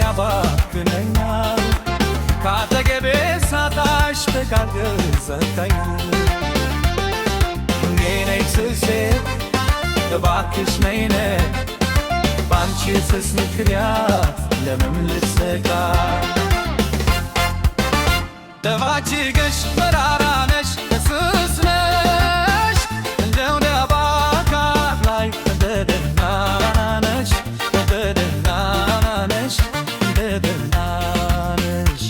ያባክነኛል ካጠገቤ ሳጣሽ ተጋገዘኝ ነይ ስሴ እባክሽ ነይ ባንቺ ስስ ምክንያት ለምን ልሰጋ ደባችገሽ መራራነሽ ስስ ነሽ እንደው ነባካር ላይ እንደደህናነሽ እንደደህናነሽ እንደደህናነሽ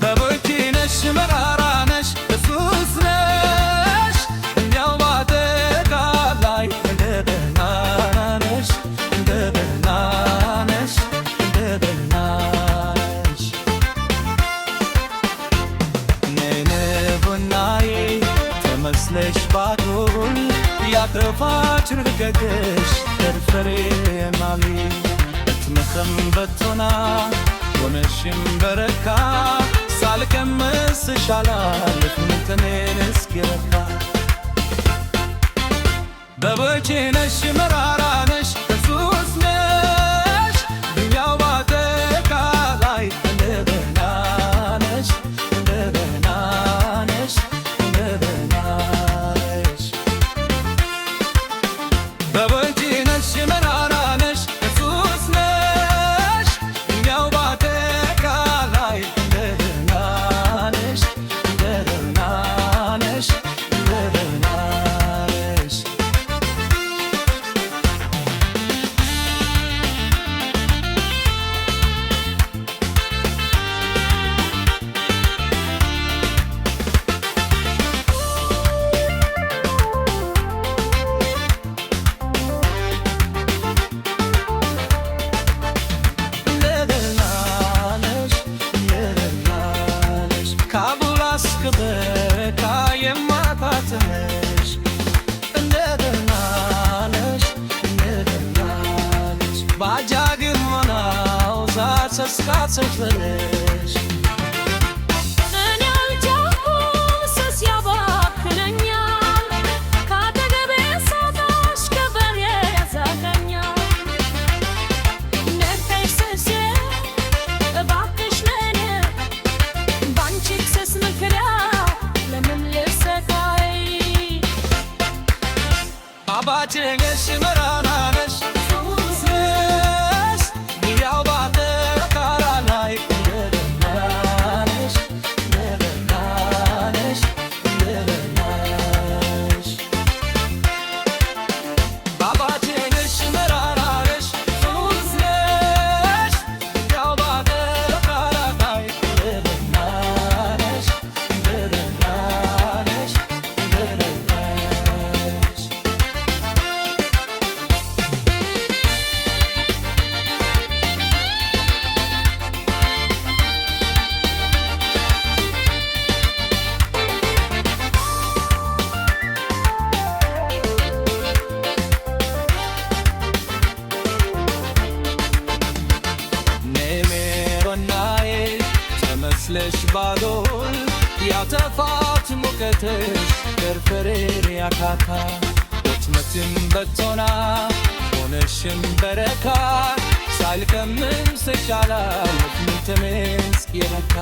በቦይቲ ነሽ መራራነሽ ስስ ነሽ እንደው ባደጋር ላይ እንደደህናነሽ እንደደህናነሽ እንደደህናነሽ ነነቡናዬ ተመስለሽ ባዶል ያክረፋች ርገግሽ ፍርፍሬ ማሊ እትመኸም በቶና ሆነሽም በረካ ሳልቀምስሽ አላለፍ ምንተኔን እስኪረካ በቦቼ ነሽ መራራ ነሽ ሱስ ነሽ ድኛው ባጠቃላይ እንደደህና ነሽ እንደደህና ነሽ እንደደህና ነሽ በቦቼ ነሽ መራራ ነሽ ሱስ ነሽ ድኛው ባጠቃላይ እንደደህና ነሽ እንደደህና ነሽ እንደደህና ነሽ ከበካ የማታትነሽ እንደደህና ነሽ እንደደህና ነሽ ባጃግን ሆናው ዛሰስካሰፈለሽ እኔ አልቻልኩም ስስ ያባክነኛል ካጠገቤ ሳጣሽ ከበሬ ያዛጋኛል ነይ ስሴ እባክሽ ነይ ባንቺ ስስ ምክንያት ለምን ልሰቃይ አባችገሽ መራራ ነሽ ሱስ ነሽ ያው ባጠቃራ ላይ እንደደህና ነሽ እንደደህና ነሽ እንደደህና ነሽ አባችገሽ መራራ ነሽ ሱስ ነሽ ያው ባጠቃራ ላይ እንደደህና ነሽ እንደደህና ነሽ እንደደህና ነሽ ነሜሮናዬ ተመስለሽ ባዶል ያተፋት ሙቀትሽ ፍርፍሬን ያካካ ወጥመትን በቶና ሆነሽም በረካ ሳልቀምስሽ አላለፍ ምንተሜን እስኪረካ